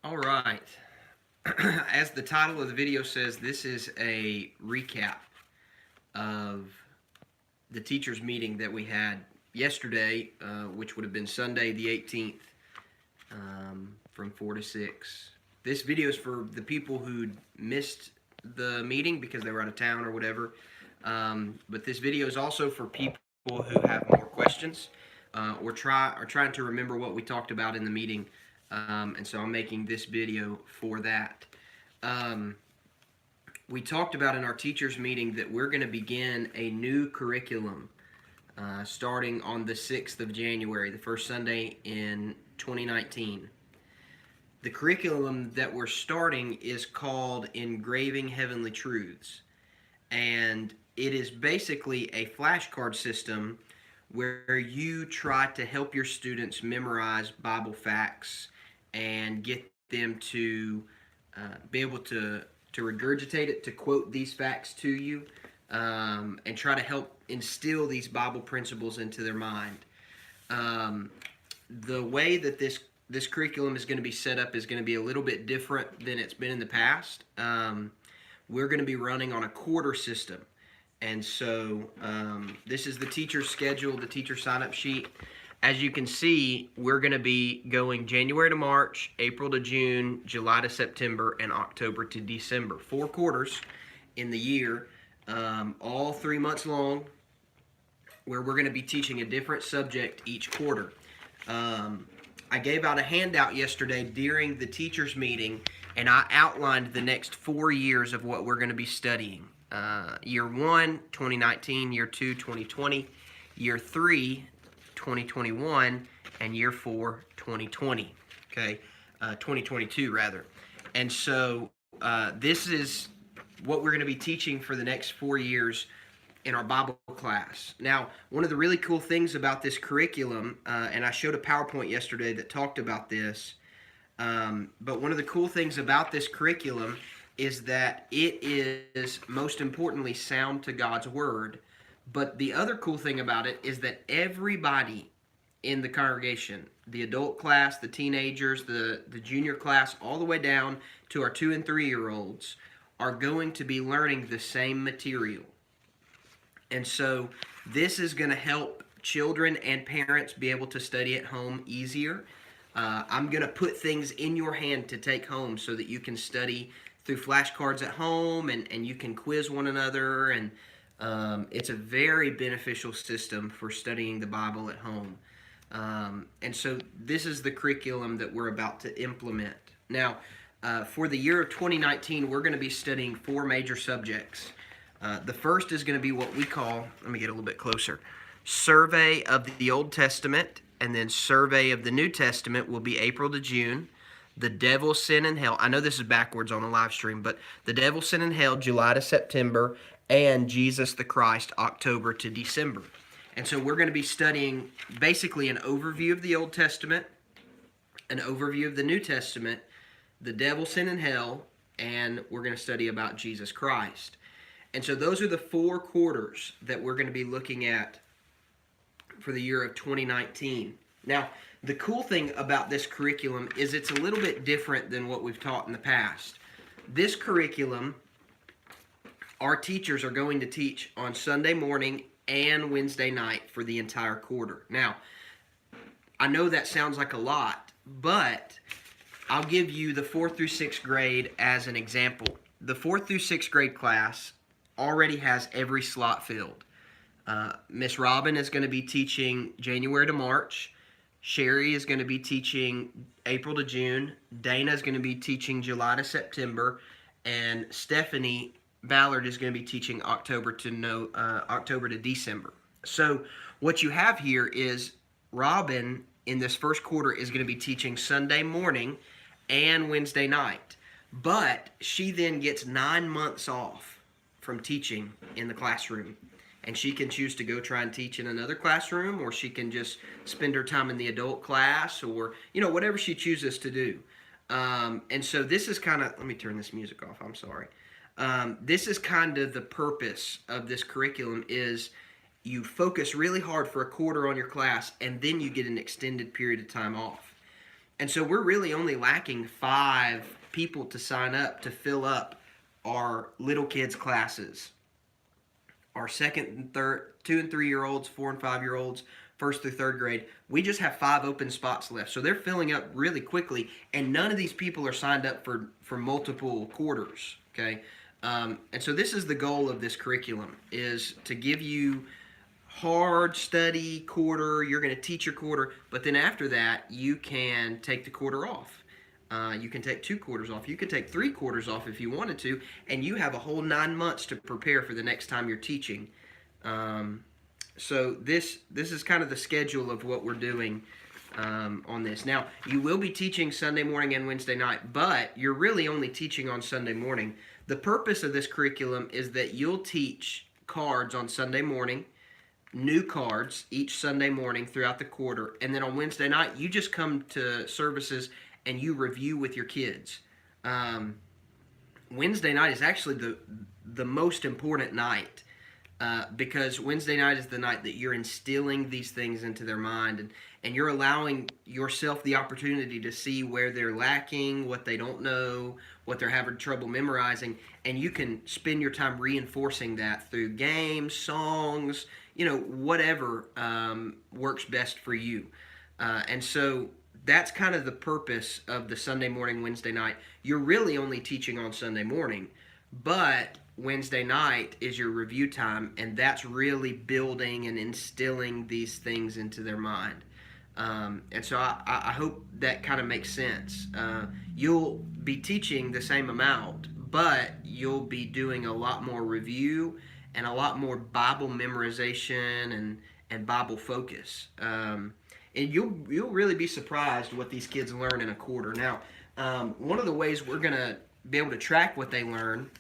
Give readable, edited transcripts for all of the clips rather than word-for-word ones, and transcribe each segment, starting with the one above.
All right. As the title of the video says, this is a recap of the teachers' meeting that we had yesterday, which would have been Sunday the 18th, from 4 to 6. This video is for the people who missed the meeting because they were out of town or whatever. But this video is also for people who have more questions or trying to remember what we talked about in the meeting. And so I'm making this video for that. We talked about in our teachers meeting that we're going to begin a new curriculum starting on the 6th of January, the first Sunday in 2019. The curriculum that we're starting is called Engraving Heavenly Truths, and it is basically a flashcard system where you try to help your students memorize Bible facts and get them to be able to regurgitate it, to quote these facts to you, and try to help instill these Bible principles into their mind. The way that this curriculum is going to be set up is going to be a little bit different than it's been in the past. We're going to be running on a quarter system. And so this is the teacher's schedule, the teacher sign-up sheet. As you can see, we're going to be going January to March, April to June, July to September, and October to December. 4 quarters in the year, all 3 months long, where we're going to be teaching a different subject each quarter. I gave out a handout yesterday during the teachers meeting, and I outlined the next 4 years of what we're going to be studying. Year 1, 2019, Year 2, 2020, Year 3, 2021, and Year 4, 2020. Okay, 2022 rather. And so this is what we're going to be teaching for the next 4 years in our Bible class. Now, one of the really cool things about this curriculum, and I showed a PowerPoint yesterday that talked about this, but one of the cool things about this curriculum is that it is, most importantly, sound to God's Word. But the other cool thing about it is that everybody in the congregation, the adult class, the teenagers, the junior class, all the way down to our 2- and 3-year-olds, are going to be learning the same material. And so this is going to help children and parents be able to study at home easier. I'm going to put things in your hand to take home so that you can study through flashcards at home, and you can quiz one another, and it's a very beneficial system for studying the Bible at home. And so this is the curriculum that we're about to implement. Now, for the year of 2019, we're going to be studying 4 major subjects. The first is going to be what we call, let me get a little bit closer, Survey of the Old Testament, and then Survey of the New Testament will be April to June. The Devil, Sin, and Hell. I know this is backwards on a live stream, but The Devil, Sin, and Hell, July to September, and Jesus the Christ, October to December. And so we're going to be studying basically an overview of the Old Testament, an overview of the New Testament, the Devil, Sin, and Hell, and we're going to study about Jesus Christ. And so those are the 4 quarters that we're going to be looking at for the year of 2019. Now, the cool thing about this curriculum is it's a little bit different than what we've taught in the past. This curriculum, our teachers are going to teach on Sunday morning and Wednesday night for the entire quarter. Now, I know that sounds like a lot, but I'll give you the 4th through 6th grade as an example. The 4th through 6th grade class already has every slot filled. Miss Robin is going to be teaching January to March. Sherry is going to be teaching April to June. Dana is going to be teaching July to September. And Stephanie Ballard is going to be teaching October to December. So what you have here is Robin in this first quarter is going to be teaching Sunday morning and Wednesday night. But she then gets 9 months off from teaching in the classroom. And she can choose to go try and teach in another classroom, or she can just spend her time in the adult class, or, whatever she chooses to do. And so this is kind of, let me turn this music off, I'm sorry. This is kind of the purpose of this curriculum is you focus really hard for a quarter on your class, and then you get an extended period of time off. And so we're really only lacking 5 people to sign up to fill up our little kids classes. Our second and third, 2 and 3 year olds, 4 and 5 year olds, first through third grade. We just have 5 open spots left. So they're filling up really quickly, and none of these people are signed up for multiple quarters. Okay. And so this is the goal of this curriculum, is to give you hard study quarter. You're going to teach your quarter, but then after that, you can take the quarter off. You can take 2 quarters off. You could take 3 quarters off if you wanted to, and you have a whole 9 months to prepare for the next time you're teaching. So this is kind of the schedule of what we're doing on this. Now, you will be teaching Sunday morning and Wednesday night, but you're really only teaching on Sunday morning. The purpose of this curriculum is that you'll teach cards on Sunday morning, new cards each Sunday morning throughout the quarter, and then on Wednesday night, you just come to services and you review with your kids. Wednesday night is actually the most important night because Wednesday night is the night that you're instilling these things into their mind, and you're allowing yourself the opportunity to see where they're lacking, what they don't know, what they're having trouble memorizing, and you can spend your time reinforcing that through games, songs, whatever works best for you. And so that's kind of the purpose of the Sunday morning, Wednesday night. You're really only teaching on Sunday morning, but Wednesday night is your review time, and that's really building and instilling these things into their mind. And so I hope that kind of makes sense. You'll be teaching the same amount, but you'll be doing a lot more review and a lot more Bible memorization and Bible focus. And you'll really be surprised what these kids learn in a quarter. Now, one of the ways we're going to be able to track what they learn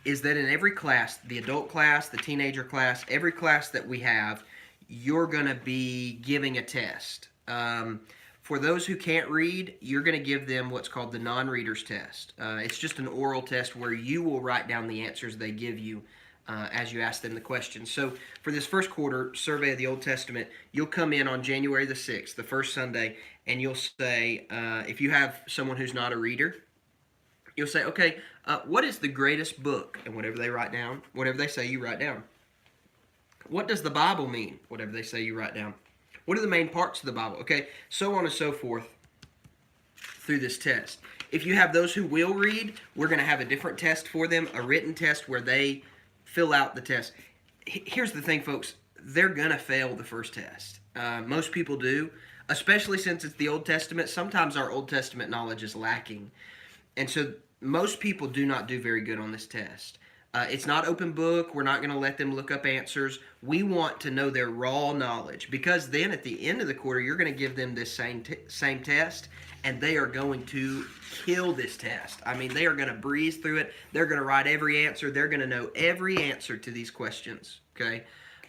is that in every class, the adult class, the teenager class, every class that we have, you're going to be giving a test. For those who can't read, you're going to give them what's called the non-readers test. It's just an oral test where you will write down the answers they give you as you ask them the questions. So for this first quarter survey of the Old Testament, you'll come in on January the 6th, the first Sunday, and you'll say, if you have someone who's not a reader, you'll say, okay, what is the greatest book? And whatever they write down, whatever they say, you write down. What does the Bible mean? Whatever they say, you write down. What are the main parts of the Bible? Okay, so on and so forth through this test. If you have those who will read, we're going to have a different test for them, a written test where they fill out the test. Here's the thing, folks. They're going to fail the first test. Most people do, especially since it's the Old Testament. Sometimes our Old Testament knowledge is lacking. And so most people do not do very good on this test. It's not open book. We're not going to let them look up answers. We want to know their raw knowledge, because then at the end of the quarter, you're going to give them this same test, and they are going to kill this test. I mean, they are going to breeze through it. They're going to write every answer. They're going to know every answer to these questions, okay?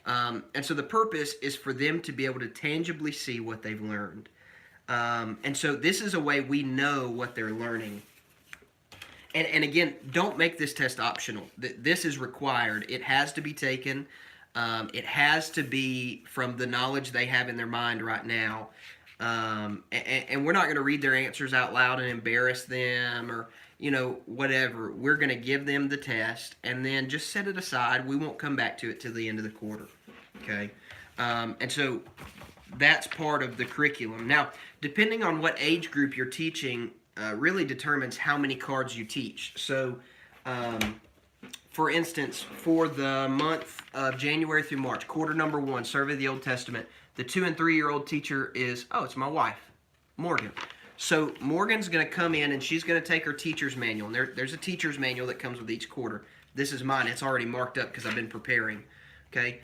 And so the purpose is for them to be able to tangibly see what they've learned. And so this is a way we know what they're learning. And again, don't make this test optional. This is required. It has to be taken. It has to be from the knowledge they have in their mind right now. And we're not going to read their answers out loud and embarrass them or, whatever. We're going to give them the test and then just set it aside. We won't come back to it till the end of the quarter. Okay? And so that's part of the curriculum. Now, depending on what age group you're teaching, really determines how many cards you teach. So, for instance, for the month of January through March, quarter number 1, Survey of the Old Testament, the 2 and 3 year old teacher is, it's my wife, Morgan. So Morgan's going to come in and she's going to take her teacher's manual. And there's a teacher's manual that comes with each quarter. This is mine. It's already marked up because I've been preparing. Okay.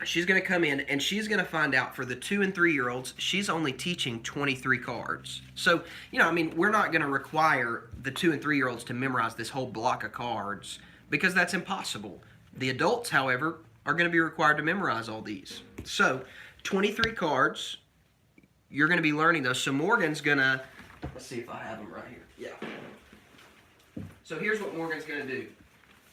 She's going to come in and she's going to find out for the 2 and 3 year olds, she's only teaching 23 cards. So, we're not going to require the 2 and 3 year olds to memorize this whole block of cards because that's impossible. The adults, however, are going to be required to memorize all these. So, 23 cards, you're going to be learning those. So Morgan's going to, let's see if I have them right here. Yeah. So here's what Morgan's going to do.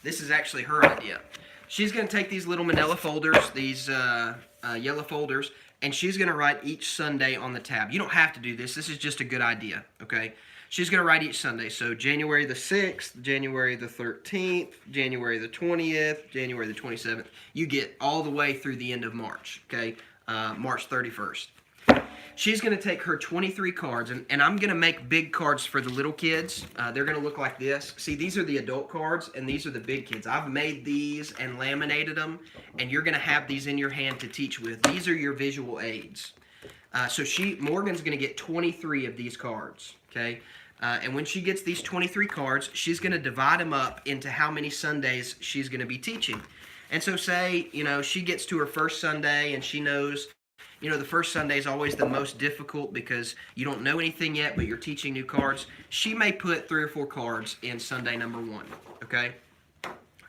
This is actually her idea. She's going to take these little manila folders, these yellow folders, and she's going to write each Sunday on the tab. You don't have to do this. This is just a good idea, okay? She's going to write each Sunday. So January the 6th, January the 13th, January the 20th, January the 27th. You get all the way through the end of March, okay? March 31st. She's going to take her 23 cards, and I'm going to make big cards for the little kids. They're going to look like this. See, these are the adult cards, and these are the big kids. I've made these and laminated them, and you're going to have these in your hand to teach with. These are your visual aids. So Morgan's going to get 23 of these cards, okay? And when she gets these 23 cards, she's going to divide them up into how many Sundays she's going to be teaching. And so say, she gets to her first Sunday, and she knows, the first Sunday is always the most difficult because you don't know anything yet, but you're teaching new cards. She may put 3 or 4 cards in Sunday number 1, okay?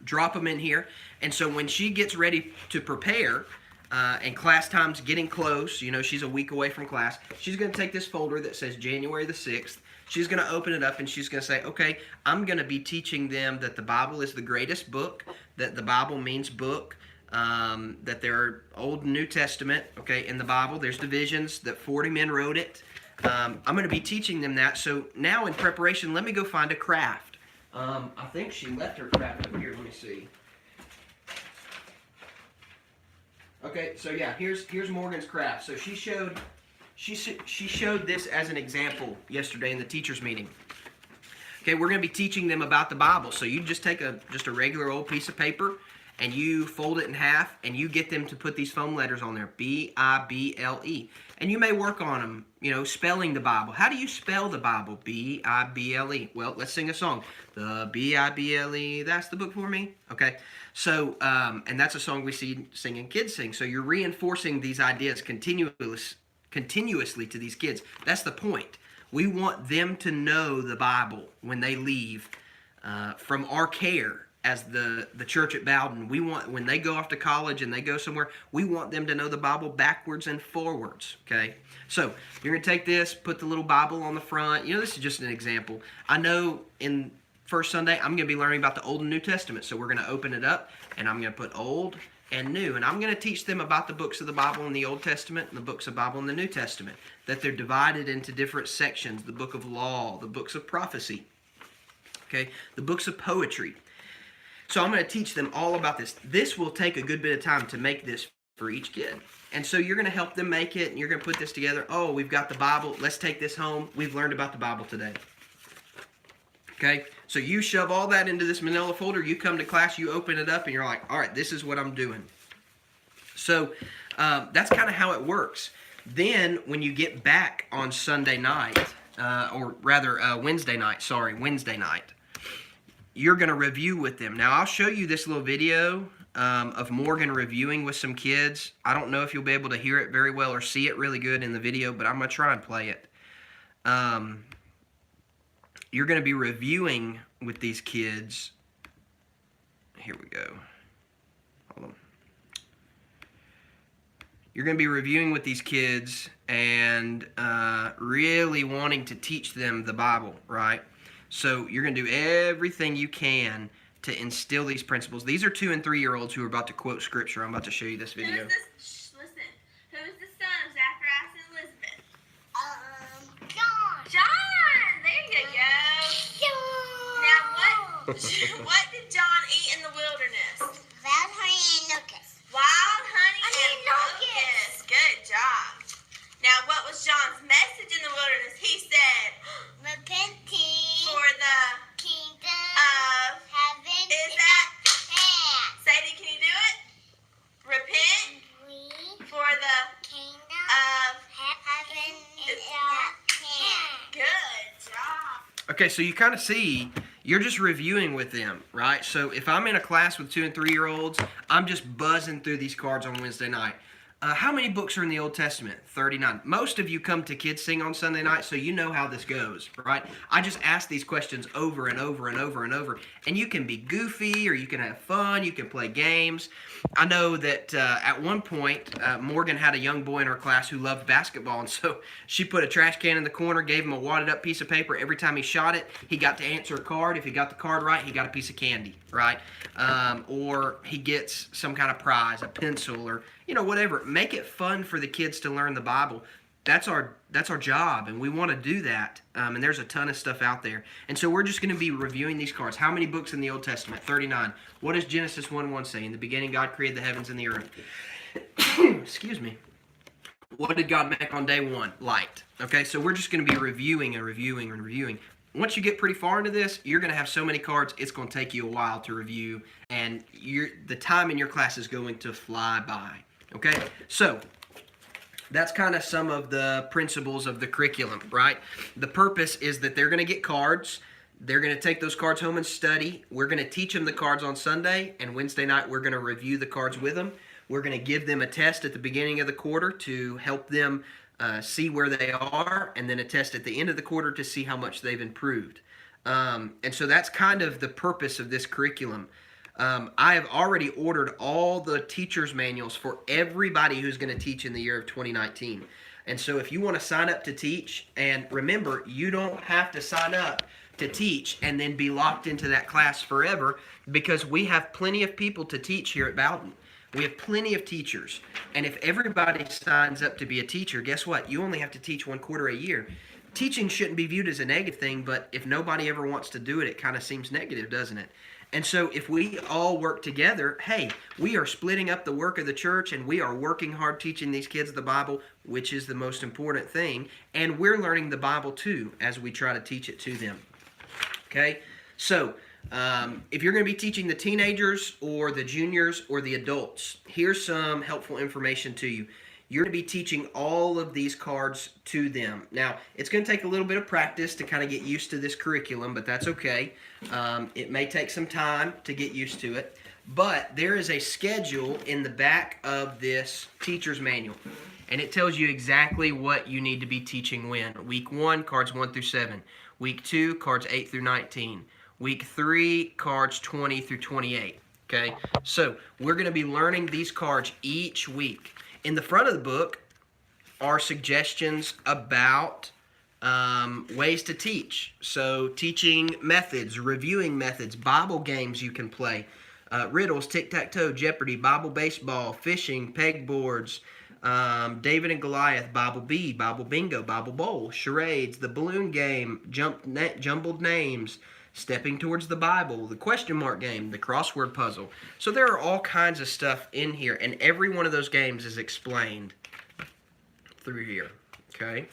Drop them in here. And so when she gets ready to prepare, and class time's getting close, she's a week away from class, she's going to take this folder that says January the 6th. She's going to open it up, and she's going to say, okay, I'm going to be teaching them that the Bible is the greatest book, that the Bible means book, that there are Old and New Testament, okay, in the Bible. There's divisions, that 40 men wrote it. I'm going to be teaching them that. So now in preparation, let me go find a craft. I think she left her craft up here. Let me see. Okay, so yeah, here's Morgan's craft. So she showed this as an example yesterday in the teachers meeting. Okay, we're going to be teaching them about the Bible. So you just take just a regular old piece of paper, and you fold it in half, and you get them to put these foam letters on there, B-I-B-L-E. And you may work on them, spelling the Bible. How do you spell the Bible? B-I-B-L-E. Well, let's sing a song. The B-I-B-L-E, that's the book for me. Okay, so, and that's a song we see singing kids sing. So you're reinforcing these ideas continuously to these kids. That's the point. We want them to know the Bible when they leave from our care as the church at Bowden. We want, when they go off to college and they go somewhere, we want them to know the Bible backwards and forwards, okay? So you're going to take this, put the little Bible on the front. This is just an example. I know in first Sunday, I'm going to be learning about the Old and New Testament. So we're going to open it up, and I'm going to put Old and New. And I'm going to teach them about the books of the Bible in the Old Testament and the books of the Bible in the New Testament, that they're divided into different sections, the book of law, the books of prophecy, okay, the books of poetry. So I'm going to teach them all about this. This will take a good bit of time to make this for each kid. And so you're going to help them make it, and you're going to put this together. Oh, we've got the Bible. Let's take this home. We've learned about the Bible today. Okay? So you shove all that into this manila folder. You come to class, you open it up, and you're like, all right, this is what I'm doing. So that's kind of how it works. Then when you get back on Sunday night, or rather Wednesday night, you're going to review with them. Now, I'll show you this little video of Morgan reviewing with some kids. I don't know if you'll be able to hear it very well or see it really good in the video, but I'm going to try and play it. You're going to be reviewing with these kids. Here we go. Hold on. You're going to be reviewing with these kids and really wanting to teach them the Bible, right? So you're going to do everything you can to instill these principles. These are 2- and 3-year-olds who are about to quote Scripture. I'm about to show you this video. Listen. Who's the son of Zacharias and Elizabeth? John. John! There you go. John. Now, what did John eat in the wilderness? Wild honey and locusts. Wild honey and locusts. Good job. Now, what was John's message in the wilderness? He said, Repenting for the kingdom of heaven is at hand. Sadie, can you do it? Repent for the Kingdom of heaven is at hand. Good job. Okay, so you kind of see, you're just reviewing with them, right? So if I'm in a class with 2- and 3-year-olds, I'm just buzzing through these cards on Wednesday night. How many books are in the Old Testament? 39. Most of you come to Kids Sing on Sunday night, so you know how this goes, right? I just ask these questions over and over and over and over. And you can be goofy, or you can have fun, you can play games. I know that at one point, Morgan had a young boy in her class who loved basketball, and so she put a trash can in the corner, gave him a wadded up piece of paper. Every time he shot it, he got to answer a card. If he got the card right, he got a piece of candy, right? Or he gets some kind of prize, a pencil, or whatever. Make it fun for the kids to learn the Bible. That's our job, and we want to do that. And there's a ton of stuff out there. And so we're just going to be reviewing these cards. How many books in the Old Testament? 39. What does Genesis 1:1 say? In the beginning, God created the heavens and the earth. Excuse me. What did God make on day one? Light. Okay, so we're just going to be reviewing and reviewing and reviewing. Once you get pretty far into this, you're going to have so many cards, it's going to take you a while to review, and the time in your class is going to fly by. Okay, so that's kind of some of the principles of the curriculum, right? The purpose is that they're going to get cards. They're going to take those cards home and study. We're going to teach them the cards on Sunday, and Wednesday night we're going to review the cards with them. We're going to give them a test at the beginning of the quarter to help them see where they are, and then a test at the end of the quarter to see how much they've improved. And so that's kind of the purpose of this curriculum. I have already ordered all the teacher's manuals for everybody who's going to teach in the year of 2019. And so if you want to sign up to teach, and remember, you don't have to sign up to teach and then be locked into that class forever, because we have plenty of people to teach here at Bowden. We have plenty of teachers. And if everybody signs up to be a teacher, guess what? You only have to teach 1 quarter a year. Teaching shouldn't be viewed as a negative thing, but if nobody ever wants to do it, it kind of seems negative, doesn't it? And so if we all work together, hey, we are splitting up the work of the church, and we are working hard teaching these kids the Bible, which is the most important thing. And we're learning the Bible too as we try to teach it to them. Okay? So if you're going to be teaching the teenagers or the juniors or the adults, here's some helpful information to you. You're going to be teaching all of these cards to them. Now, it's going to take a little bit of practice to kind of get used to this curriculum, but that's okay. It may take some time to get used to it, but there is a schedule in the back of this teacher's manual, and it tells you exactly what you need to be teaching when. Week 1, cards 1 through 7. Week 2, cards 8 through 19. Week 3, cards 20 through 28. Okay, so we're going to be learning these cards each week. In the front of the book are suggestions about ways to teach. So teaching methods, reviewing methods, Bible games you can play, riddles, tic-tac-toe, Jeopardy, Bible baseball, fishing, pegboards, David and Goliath, Bible Bee, Bible bingo, Bible bowl, charades, the balloon game, jumbled names, stepping towards the Bible, the question mark game, the crossword puzzle. So there are all kinds of stuff in here, and every one of those games is explained through here, okay?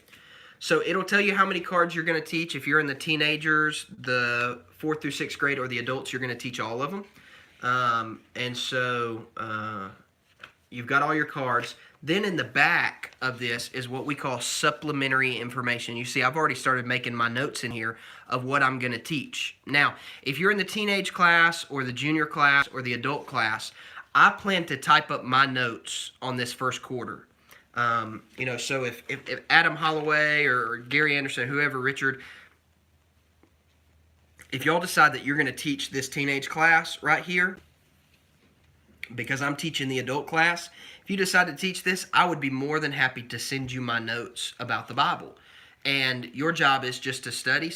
So it'll tell you how many cards you're going to teach. If you're in the teenagers, the 4th through 6th grade, or the adults, you're going to teach all of them. And so you've got all your cards. Then in the back of this is what we call supplementary information. You see, I've already started making my notes in here of what I'm going to teach. Now, if you're in the teenage class or the junior class or the adult class, I plan to type up my notes on this first quarter. So if Adam Holloway or Gary Anderson, whoever, Richard, if y'all decide that you're going to teach this teenage class right here, because I'm teaching the adult class, if you decide to teach this, I would be more than happy to send you my notes about the Bible. And your job is just to study,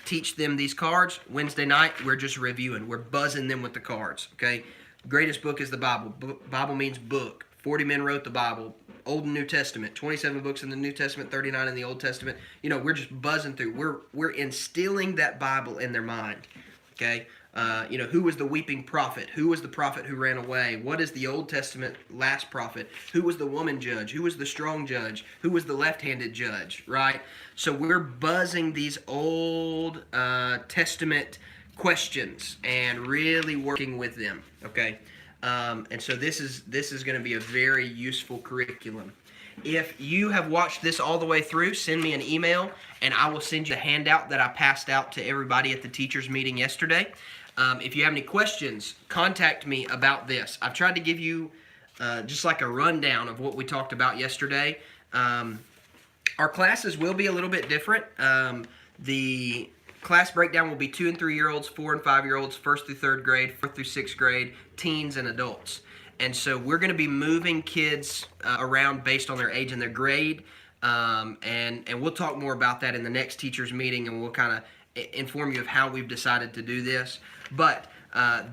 teach them these cards. Wednesday night, we're just reviewing. We're buzzing them with the cards, okay? Greatest book is the Bible. Bible means book. 40 men wrote the Bible. Old and New Testament. 27 books in the New Testament, 39 in the Old Testament. We're just buzzing through. We're instilling that Bible in their mind, okay? Who was the weeping prophet? Who was the prophet who ran away? What is the Old Testament last prophet? Who was the woman judge? Who was the strong judge? Who was the left-handed judge, right? So we're buzzing these Old Testament questions and really working with them, okay? And so this is going to be a very useful curriculum. If you have watched this all the way through, send me an email, and I will send you the handout that I passed out to everybody at the teachers' meeting yesterday. If you have any questions, contact me about this. I've tried to give you just like a rundown of what we talked about yesterday. Our classes will be a little bit different. The class breakdown will be 2 and 3-year-olds, 4 and 5-year-olds, 1st through 3rd grade, 4th through 6th grade, teens, and adults. And so we're going to be moving kids around based on their age and their grade. And we'll talk more about that in the next teachers meeting, and we'll kind of inform you of how we've decided to do this. But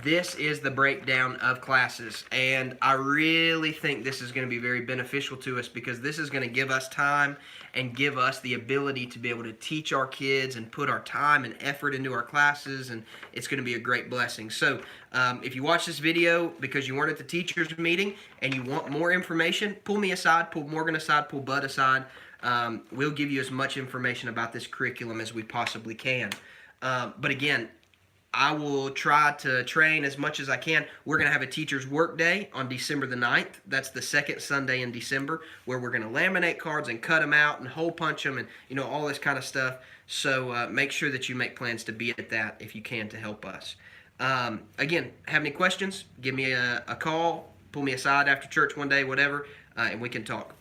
This is the breakdown of classes, and I really think this is going to be very beneficial to us because this is going to give us time and give us the ability to be able to teach our kids and put our time and effort into our classes, and it's going to be a great blessing. So if you watch this video because you weren't at the teachers meeting and you want more information, pull me aside, pull Morgan aside, pull Bud aside. We'll give you as much information about this curriculum as we possibly can. But again, I will try to train as much as I can. We're going to have a teacher's work day on December the 9th. That's the second Sunday in December, where we're going to laminate cards and cut them out and hole punch them and, all this kind of stuff. So make sure that you make plans to be at that if you can to help us. Again, have any questions, give me a call, pull me aside after church one day, whatever, and we can talk.